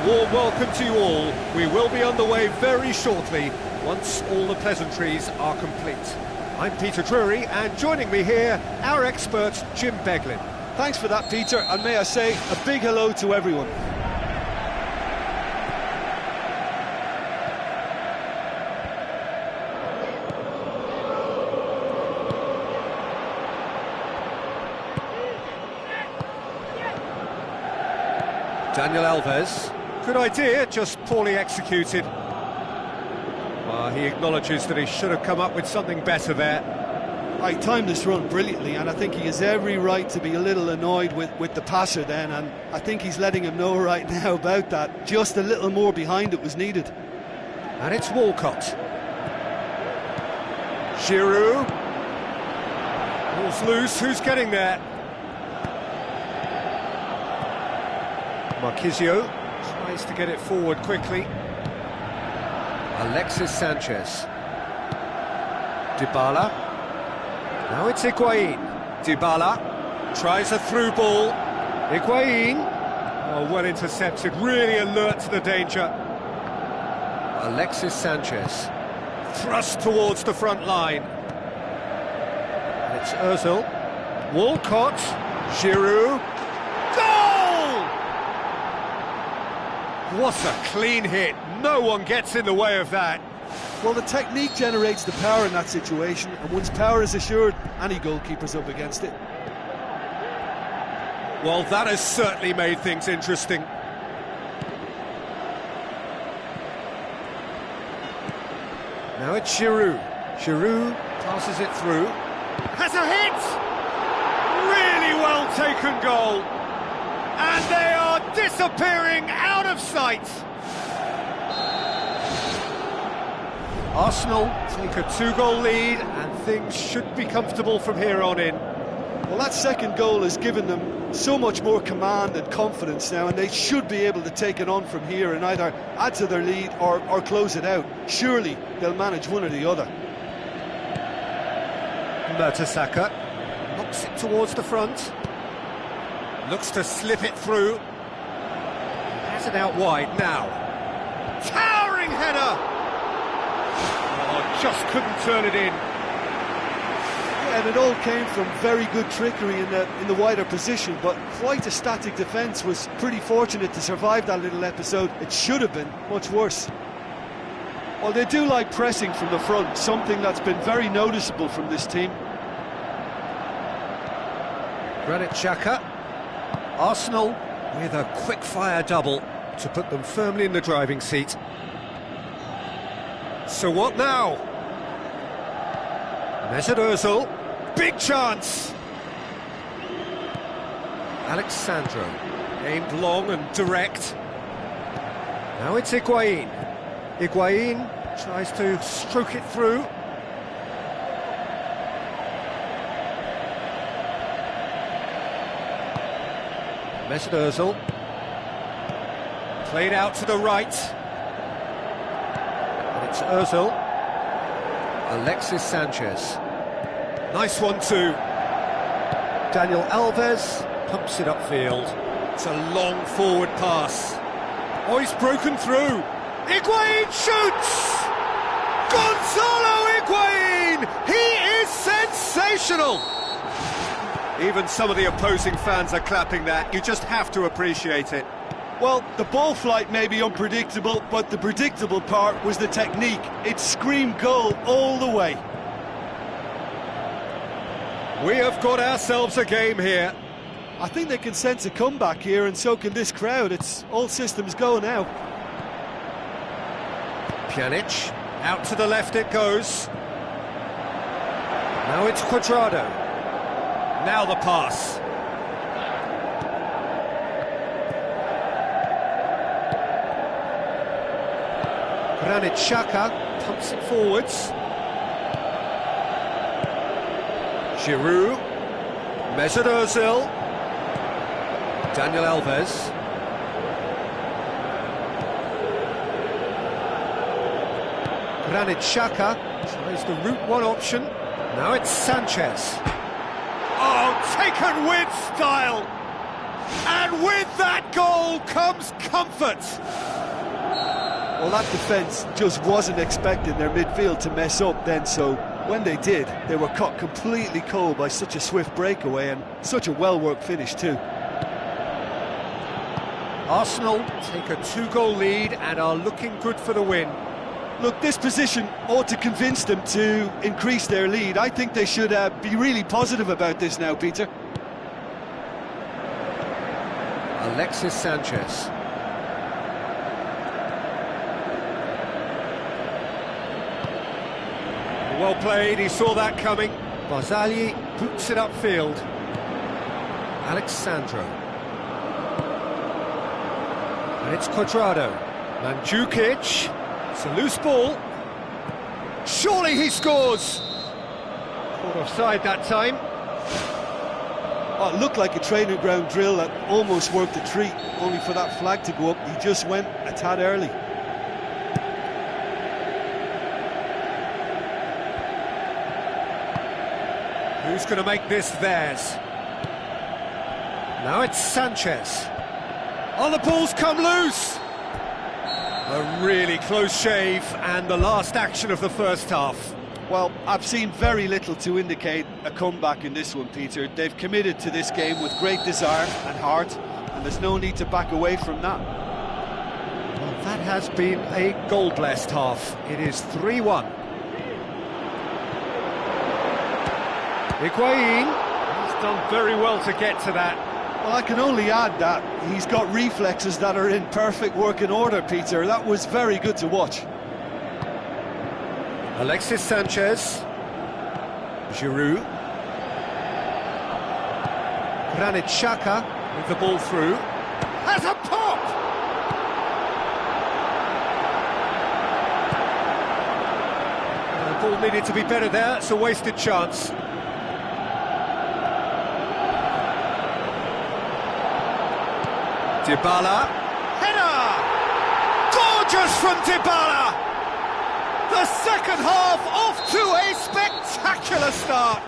warm welcome to you all. We will be underway very shortly, once all the pleasantries are complete. I'm Peter Drury, and joining me here, our expert, Jim Beglin. Thanks for that, Peter, and may I say a big hello to everyone. Daniel Alves. Good idea, just poorly executed. He acknowledges that he should have come up with something better there. I timed this run brilliantly, and I think he has every right to be a little annoyed with the passer then, and I think he's letting him know right now about that. Just a little more behind it was needed. And it's Walcott. Giroud. Ball's loose, who's getting there? Marquisio tries to get it forward quickly. Alexis Sanchez. Dybala. Now it's Higuain. Dybala tries a through ball. Higuain. Oh, well intercepted, really alert to the danger. Alexis Sanchez. Thrust towards the front line. And it's Ozil. Walcott. Giroud. What a clean hit, no one gets in the way of that. Well, the technique generates the power in that situation, and once power is assured, any goalkeeper's up against it. Well, that has certainly made things interesting. Now it's Giroud. Giroud passes it through. Has a hit! Really well taken goal. And they are disappearing out of sight. Arsenal take a 2-goal lead, and things should be comfortable from here on in. Well, that second goal has given them so much more command and confidence now, and they should be able to take it on from here and either add to their lead or close it out. Surely they'll manage one or the other. Mertesacker knocks it towards the front. Looks to slip it through. Has it out wide now. Towering header! Oh, just couldn't turn it in. Yeah, and it all came from very good trickery in the wider position, but quite a static defence. Was pretty fortunate to survive that little episode. It should have been much worse. Well, they do like pressing from the front, something that's been very noticeable from this team. Granit Xhaka. Arsenal with a quick-fire double to put them firmly in the driving seat. So what now? Mesut Ozil, big chance! Alexandro, aimed long and direct. Now it's Higuain. Higuain tries to stroke it through. Mesut Ozil, played out to the right, and it's Ozil. Alexis Sanchez, nice one too. Daniel Alves pumps it upfield. It's a long forward pass. Oh, he's broken through. Higuain shoots! Gonzalo Higuain! He is sensational! Even some of the opposing fans are clapping that. You just have to appreciate it. Well, the ball flight may be unpredictable, but the predictable part was the technique. It screamed goal all the way. We have got ourselves a game here. I think they can sense a comeback here, and so can this crowd. It's all systems go now. Pjanic, out to the left it goes. Now it's Cuadrado. Now the pass. Granit Xhaka pumps it forwards. Giroud. Mesut Ozil. Daniel Alves. Granit Xhaka tries the route one option. Now it's Sanchez. Oh, taken with style! And with that goal comes comfort. Well, that defence just wasn't expecting their midfield to mess up then, so when they did, they were caught completely cold by such a swift breakaway and such a well-worked finish too. Arsenal take a 2-goal lead and are looking good for the win. Look, this position ought to convince them to increase their lead. I think they should be really positive about this now, Peter. Alexis Sanchez. Well played, he saw that coming. Barzagli boots it upfield. Alexandro. And it's Cuadrado. Mandzukic. It's a loose ball. Surely he scores! Caught offside that time. Oh, it looked like a training ground drill that almost worked a treat, only for that flag to go up. He just went a tad early. Who's going to make this theirs? Now it's Sanchez. Oh, the ball's come loose! A really close shave, and the last action of the first half. Well, I've seen very little to indicate a comeback in this one, Peter. They've committed to this game with great desire and heart, and there's no need to back away from that. Well, that has been a goal-blessed half. It is 3-1. Higuain, he's done very well to get to that. Well, I can only add that he's got reflexes that are in perfect working order, Peter. That was very good to watch. Alexis Sanchez. Giroud. Granit Xhaka with the ball through. Has a pop! The ball needed to be better there. It's a wasted chance. Dybala, header! Gorgeous from Dybala! The second half off to a spectacular start.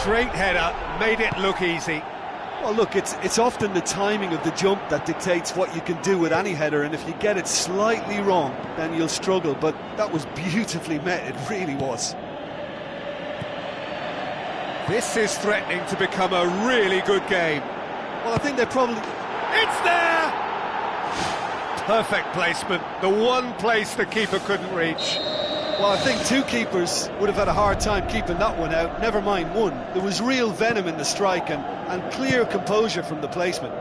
Great header, made it look easy. Well, look, it's often the timing of the jump that dictates what you can do with any header, and if you get it slightly wrong, then you'll struggle, but that was beautifully met, it really was. This is threatening to become a really good game. Well, I think they probably... It's there! Perfect placement, the one place the keeper couldn't reach. Well, I think two keepers would have had a hard time keeping that one out, never mind one. There was real venom in the strike and clear composure from the placement.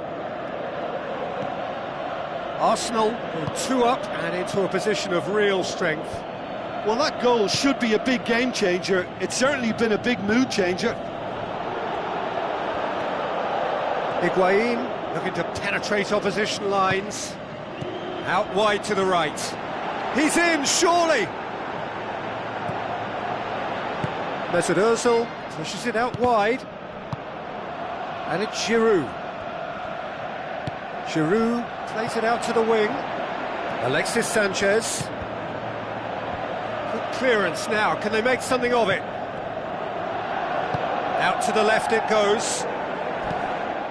Arsenal go 2 up and into a position of real strength. Well, that goal should be a big game changer. It's certainly been a big mood changer. Higuain looking to penetrate opposition lines. Out wide to the right. He's in, surely! Mesut Ozil pushes it out wide. And it's Giroud. Giroud plays it out to the wing. Alexis Sanchez. Good clearance now, can they make something of it? Out to the left it goes.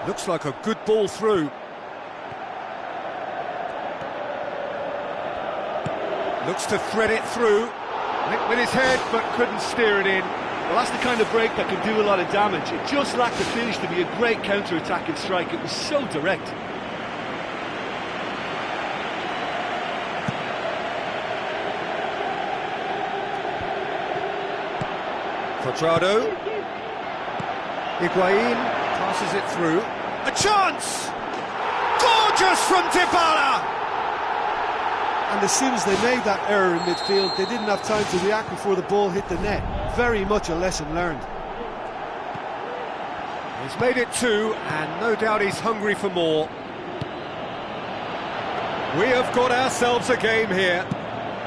Looks like a good ball through. Looks to thread it through. Went with his head, but couldn't steer it in. Well, that's the kind of break that can do a lot of damage. It just lacked the finish to be a great counter-attacking strike. It was so direct. Cuadrado. Higuain passes it through. A chance! Gorgeous from Dybala! And as soon as they made that error in midfield, they didn't have time to react before the ball hit the net. Very much a lesson learned. He's made it 2, and no doubt he's hungry for more. We have got ourselves a game here.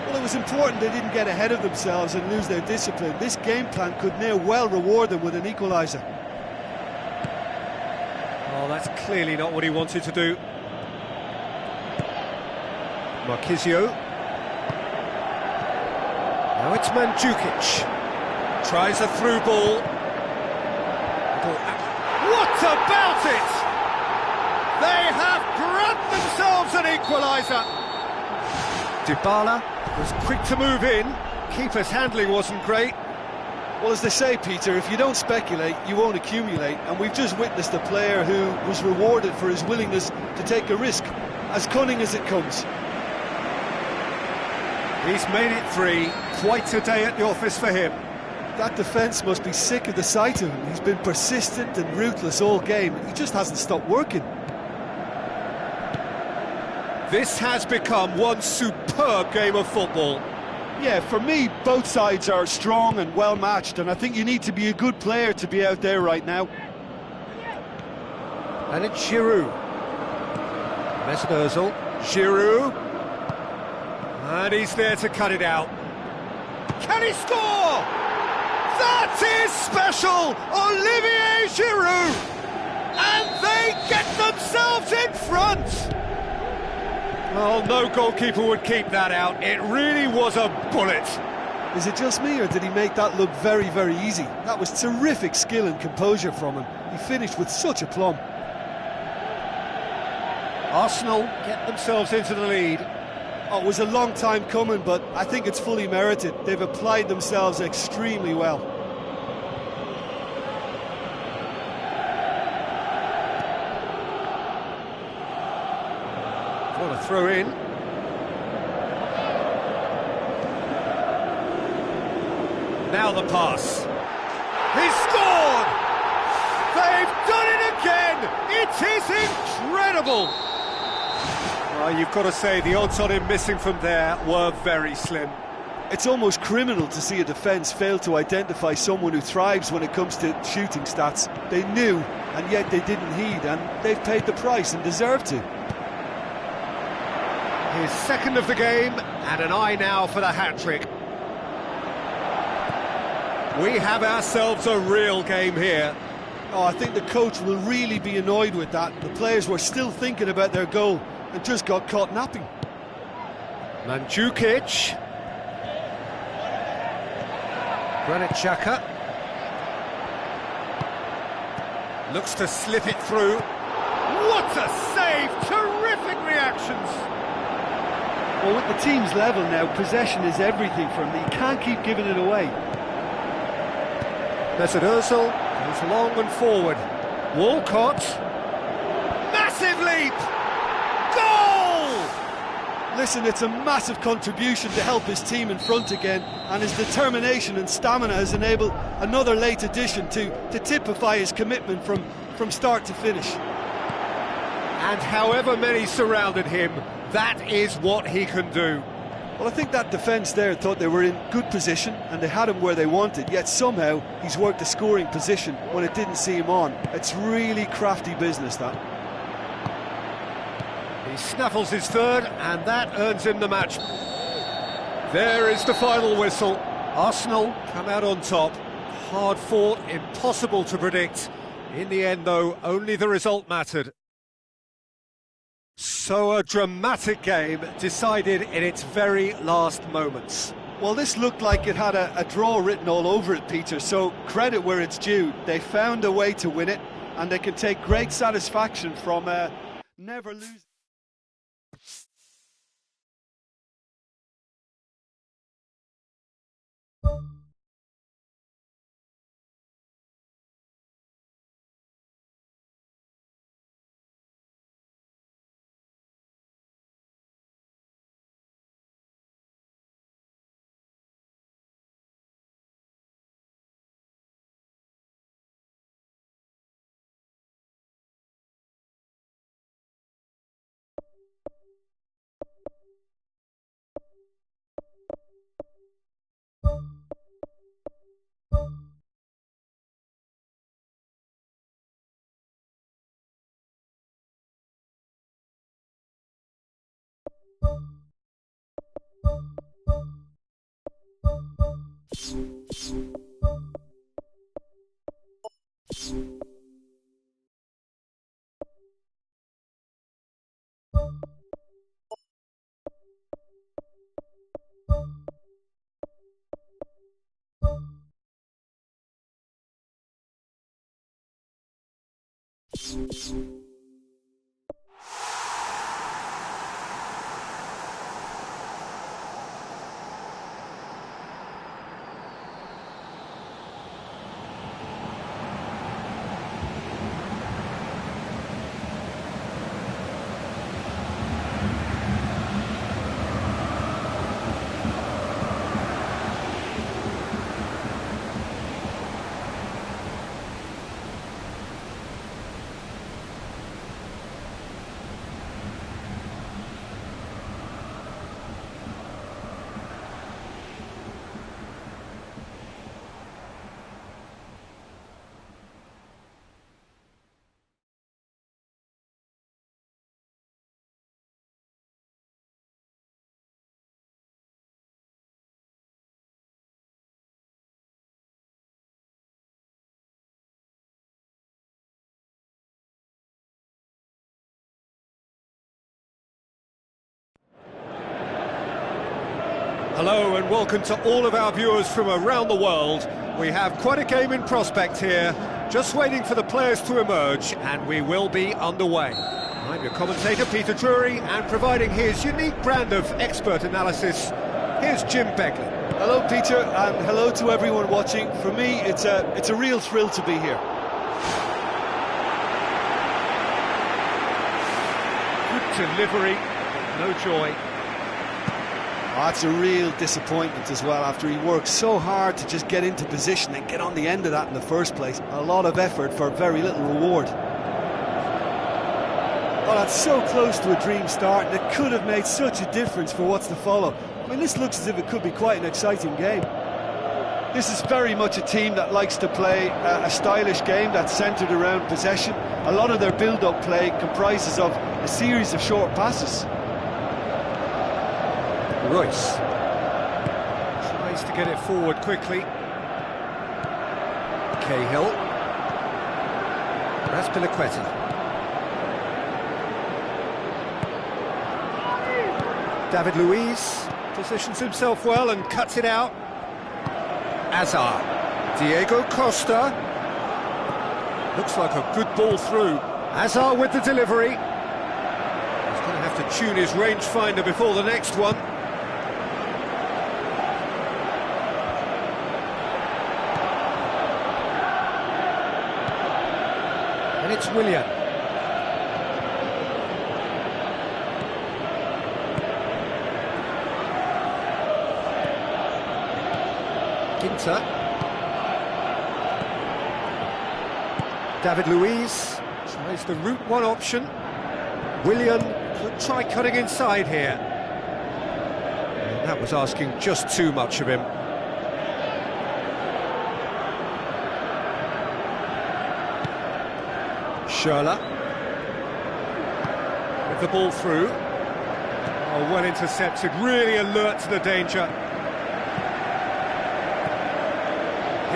Well, it was important they didn't get ahead of themselves and lose their discipline. This game plan could now well reward them with an equaliser. Oh, that's clearly not what he wanted to do. Marquisio. Now it's Mandzukic. Tries a through ball. What about it? an equaliser. Dybala was quick to move in. Keeper's handling wasn't great. Well, as they say, Peter, if you don't speculate, you won't accumulate. And we've just witnessed a player who was rewarded for his willingness to take a risk, as cunning as it comes. He's made it 3. Quite a day at the office for him. That defence must be sick of the sight of him. He's been persistent and ruthless all game. He just hasn't stopped working. This has become one superb game of football. Yeah, for me, both sides are strong and well matched, and I think you need to be a good player to be out there right now. And it's Giroud. Mesut Ozil. Giroud. And he's there to cut it out. Can he score? That is special! Olivier Giroud! And they get themselves in front! Well, no goalkeeper would keep that out. It really was a bullet. Is it just me, or did he make that look very, very easy? That was terrific skill and composure from him. He finished with such aplomb. Arsenal get themselves into the lead. Oh, it was a long time coming, but I think it's fully merited. They've applied themselves extremely well. What a throw in. Now the pass. He scored! They've done it again! It is incredible! You've got to say, the odds on him missing from there were very slim. It's almost criminal to see a defence fail to identify someone who thrives when it comes to shooting stats. They knew, and yet they didn't heed, and they've paid the price and deserve to. His second of the game, and an eye now for the hat-trick. We have ourselves a real game here. Oh, I think the coach will really be annoyed with that. The players were still thinking about their goal and just got caught napping. Mandzukic. Granit Xhaka. Looks to slip it through. What a save! Terrific reactions! Well, with the team's level now, possession is everything for him. He can't keep giving it away. Mesut Ozil goes long and forward. Walcott. Massive leap! Goal! Listen, it's a massive contribution to help his team in front again, and his determination and stamina has enabled another late addition to typify his commitment from start to finish. And however many surrounded him, that is what he can do. Well, I think that defence there thought they were in good position and they had him where they wanted, yet somehow he's worked a scoring position when it didn't see him on. It's really crafty business, that. He snaffles his third, and that earns him the match. There is the final whistle. Arsenal come out on top. Hard fought, impossible to predict. In the end, though, only the result mattered. So a dramatic game decided in its very last moments. Well, this looked like it had a draw written all over it, Peter, so credit where it's due. They found a way to win it, and they can take great satisfaction from never losing. Hello and welcome to all of our viewers from around the world. We have quite a game in prospect here, just waiting for the players to emerge, and we will be underway. I'm your commentator, Peter Drury, and providing his unique brand of expert analysis, here's Jim Beglin. Hello, Peter, and hello to everyone watching. For me, it's a real thrill to be here. Good delivery, no joy. That's a real disappointment as well, after he worked so hard to just get into position and get on the end of that in the first place. A lot of effort for very little reward. Well, that's so close to a dream start, and it could have made such a difference for what's to follow. I mean, this looks as if it could be quite an exciting game. This is very much a team that likes to play a stylish game that's centred around possession. A lot of their build-up play comprises of a series of short passes. Royce tries to get it forward quickly. Cahill. Raspilicueta. David Luiz positions himself well and cuts it out. Azar. Diego Costa. Looks like a good ball through. Azar with the delivery. He's going to have to tune his rangefinder before the next one. And it's Willian. Ginter. David Luiz tries the route one option. Willian could try cutting inside here. And that was asking just too much of him. Schürrle with the ball through. Oh, well intercepted, really alert to the danger.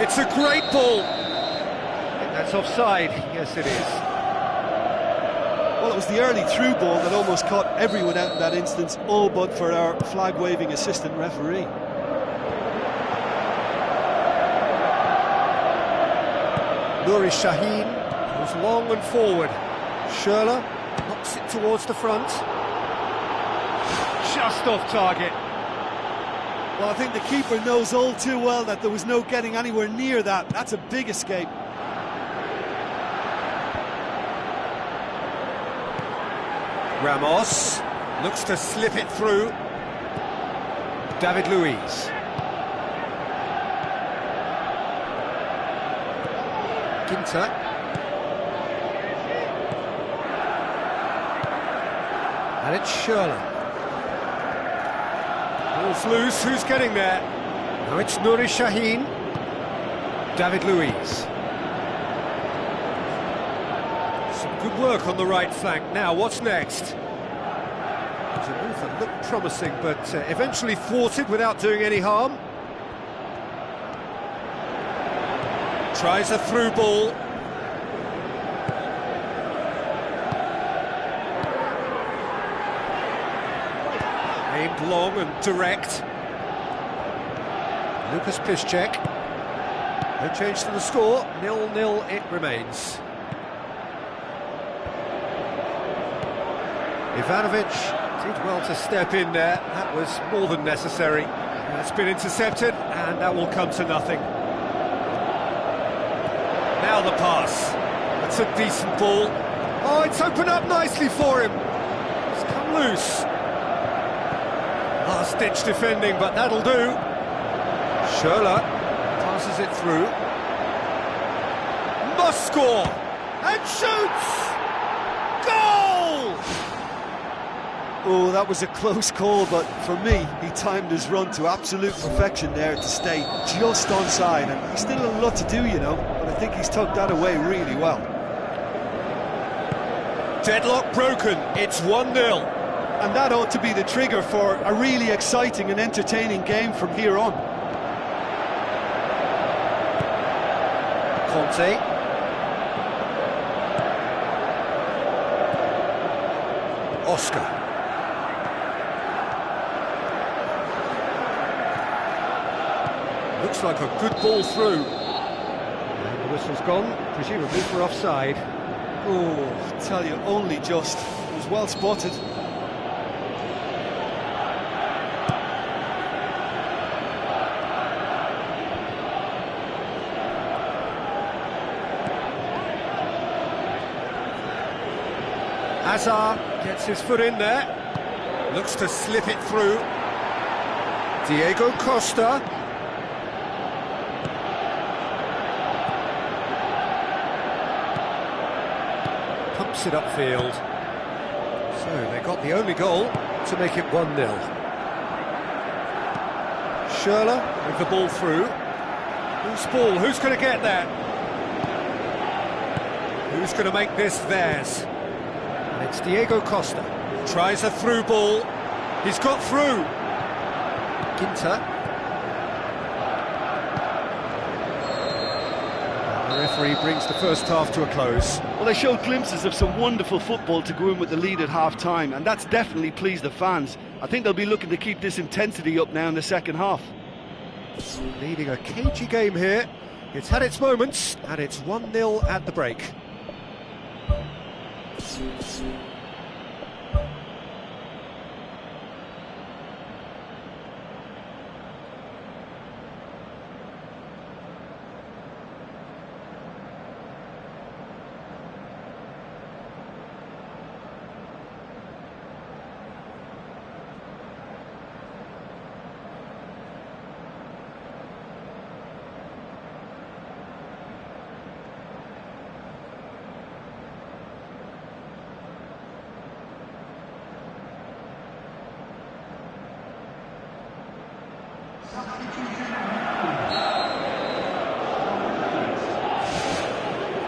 It's a great ball. I think that's offside. Yes, it is. Well, it was the early through ball that almost caught everyone out in that instance, all but for our flag-waving assistant referee. Nuri Sahin goes long and forward. Schürrle knocks it towards the front. Just off target. Well, I think the keeper knows all too well that there was no getting anywhere near that. That's a big escape. Ramos looks to slip it through. David Luiz. Ginter. And it's Schürrle. Ball's loose, who's getting there? Now it's Nuri Sahin. David Luiz. Some good work on the right flank. Now, what's next? It's a move that looked promising, but eventually thwarted without doing any harm. Tries a through ball. Aimed long and direct. Lucas Piszczek. No change to the score. 0-0 it remains. Ivanovic did well to step in there. That was more than necessary. That's been intercepted, and that will come to nothing. Now the pass. That's a decent ball. Oh, it's opened up nicely for him. It's come loose. Last-ditch defending, but that'll do. Schürrle passes it through. Must score! And shoots! Goal! Oh, that was a close call, but for me, he timed his run to absolute perfection there to stay just onside, and he's still a lot to do, you know, but I think he's tucked that away really well. Deadlock broken, it's 1-0. And that ought to be the trigger for a really exciting and entertaining game from here on. Conte. Oscar. Looks like a good ball through. And the whistle's gone, presumably for offside. Oh, tell you, only just. It was well spotted. Hazard gets his foot in there. Looks to slip it through. Diego Costa. Pumps it upfield. So they got the only goal to make it 1-0. Schürrle with the ball through. Who's ball? Who's going to get that? Who's going to make this theirs? And it's Diego Costa. Tries a through ball. He's got through. Ginter. And the referee brings the first half to a close. Well, they showed glimpses of some wonderful football to go in with the lead at half-time, and that's definitely pleased the fans. I think they'll be looking to keep this intensity up now in the second half. Leading a cagey game here. It's had its moments, and it's 1-0 at the break.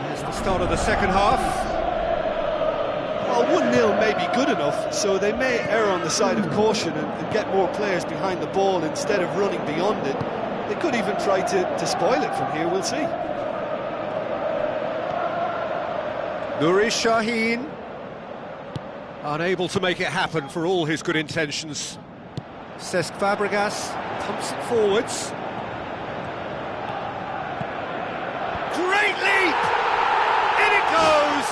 Here's the start of the second half. Well, 1-0 may be good enough, so they may err on the side of caution and get more players behind the ball instead of running beyond it. They could even try to spoil it from here, we'll see. Nuri Sahin, unable to make it happen for all his good intentions. Cesc Fabregas pumps it forwards. Great leap! In it goes!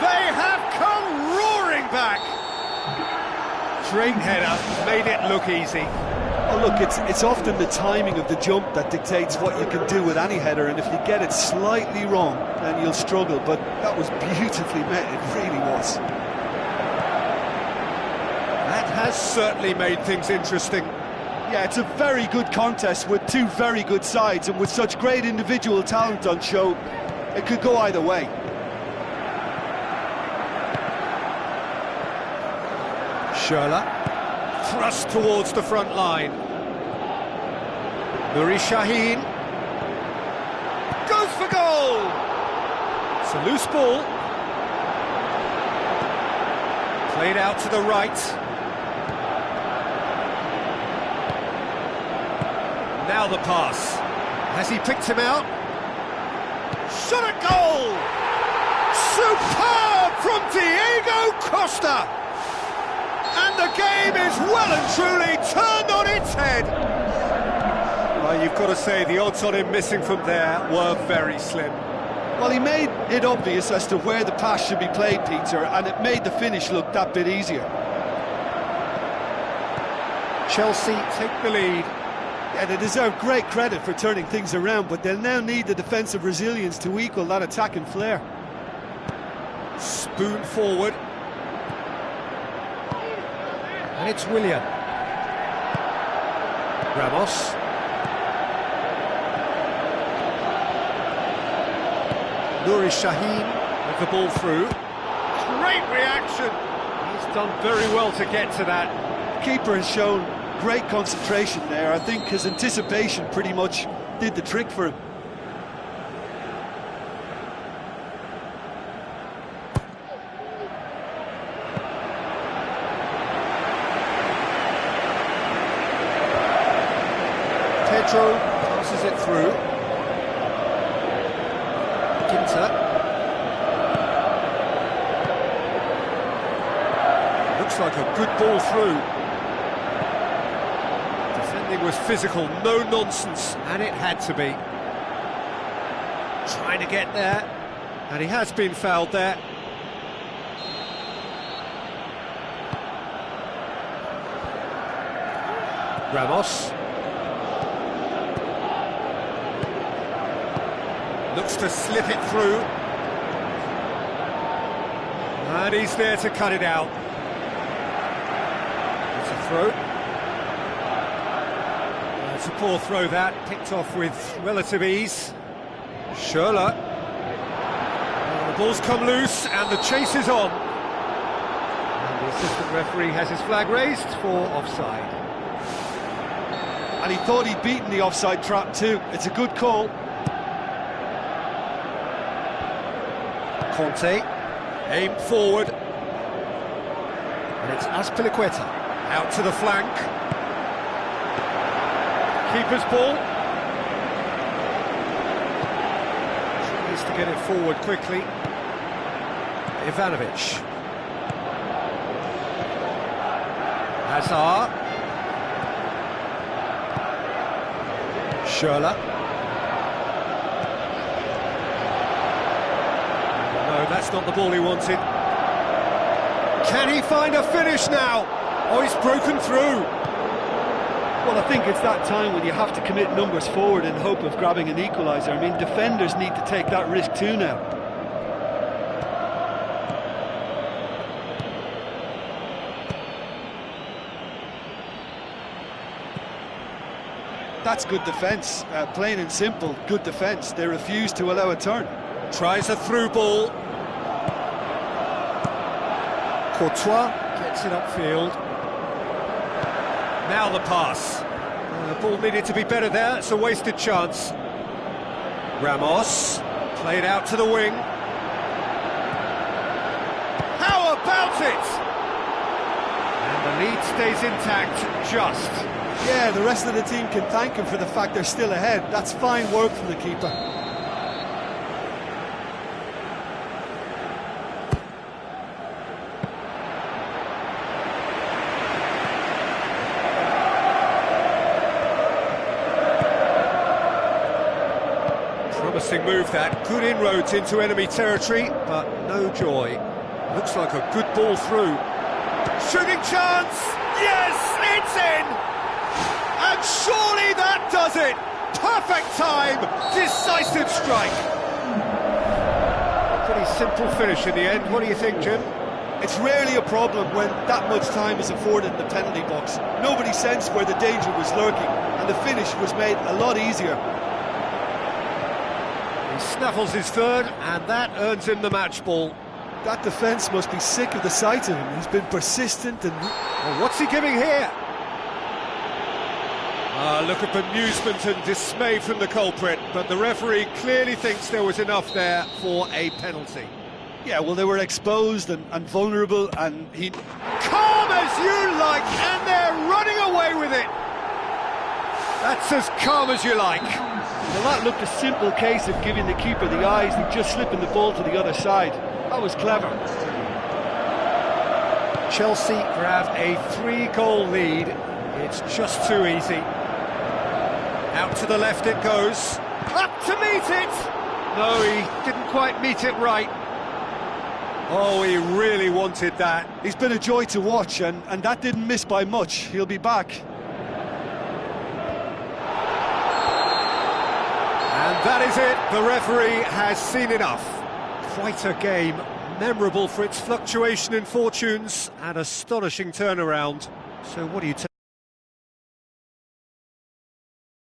They have come roaring back! Great header, made it look easy. Oh, look, it's often the timing of the jump that dictates what you can do with any header, and if you get it slightly wrong, then you'll struggle, but that was beautifully met, it really was. That has certainly made things interesting. Yeah, it's a very good contest with two very good sides, and with such great individual talent on show, it could go either way. Schürrle, thrust towards the front line. Nuri Sahin goes for goal! It's a loose ball. Played out to the right. Now the pass. Has he picked him out? Shot at goal! Superb from Diego Costa! And the game is well and truly turned on its head. Well, you've got to say the odds on him missing from there were very slim. Well, he made it obvious as to where the pass should be played, Peter, and it made the finish look that bit easier. Chelsea take the lead. Yeah, they deserve great credit for turning things around, but they'll now need the defensive resilience to equal that attacking flair. Spoon forward. And it's Willian. Ramos. Nuri Sahin with the ball through. Great reaction. He's done very well to get to that. The keeper has shown great concentration there. I think his anticipation pretty much did the trick for him. Pedro passes it through. Ginter. Looks like a good ball through. Everything was physical, no nonsense, and it had to be. Trying to get there, and he has been fouled there. Ramos. Looks to slip it through. And he's there to cut it out. It's a throw. It's a poor throw that, picked off with relative ease. Schürrle. The ball's come loose and the chase is on. And the assistant referee has his flag raised for offside. And he thought he'd beaten the offside trap too. It's a good call. Conte, aimed forward. And it's Azpilicueta, out to the flank. Keeper's ball. Needs to get it forward quickly. Ivanovic. Hazard. Schürrle. No, that's not the ball he wanted. Can he find a finish now? Oh, he's broken through. Well, I think it's that time when you have to commit numbers forward in hope of grabbing an equaliser. I mean, defenders need to take that risk too now. That's good defence, plain and simple, good defence. They refuse to allow a turn. Tries a through ball. Courtois gets it upfield. Now the pass. The ball needed to be better there, it's a wasted chance. Ramos, played out to the wing. How about it? And the lead stays intact, just. Yeah, the rest of the team can thank him for the fact they're still ahead. That's fine work from the keeper. Promising move that, good inroads into enemy territory, but no joy. Looks like a good ball through. Shooting chance! Yes, it's in! And surely that does it! Perfect time! Decisive strike! A pretty simple finish in the end. What do you think, Jim? It's rarely a problem when that much time is afforded in the penalty box. Nobody sensed where the danger was lurking, and the finish was made a lot easier. He snaffles his third, and that earns him the match ball. That defence must be sick of the sight of him. He's been persistent and... Well, what's he giving here? Look at bemusement and dismay from the culprit, but the referee clearly thinks there was enough there for a penalty. Yeah, well, they were exposed and vulnerable, and he... Calm as you like, and they're running away with it! That's as calm as you like. Well, that looked a simple case of giving the keeper the eyes and just slipping the ball to the other side. That was clever. Chelsea grab a 3-goal lead. It's just too easy. Out to the left it goes. Up to meet it! No, he didn't quite meet it right. Oh, he really wanted that. He's been a joy to watch, and that didn't miss by much. He'll be back. And that is it. The referee has seen enough. Quite a game, memorable for its fluctuation in fortunes and astonishing turnaround. So what do you take?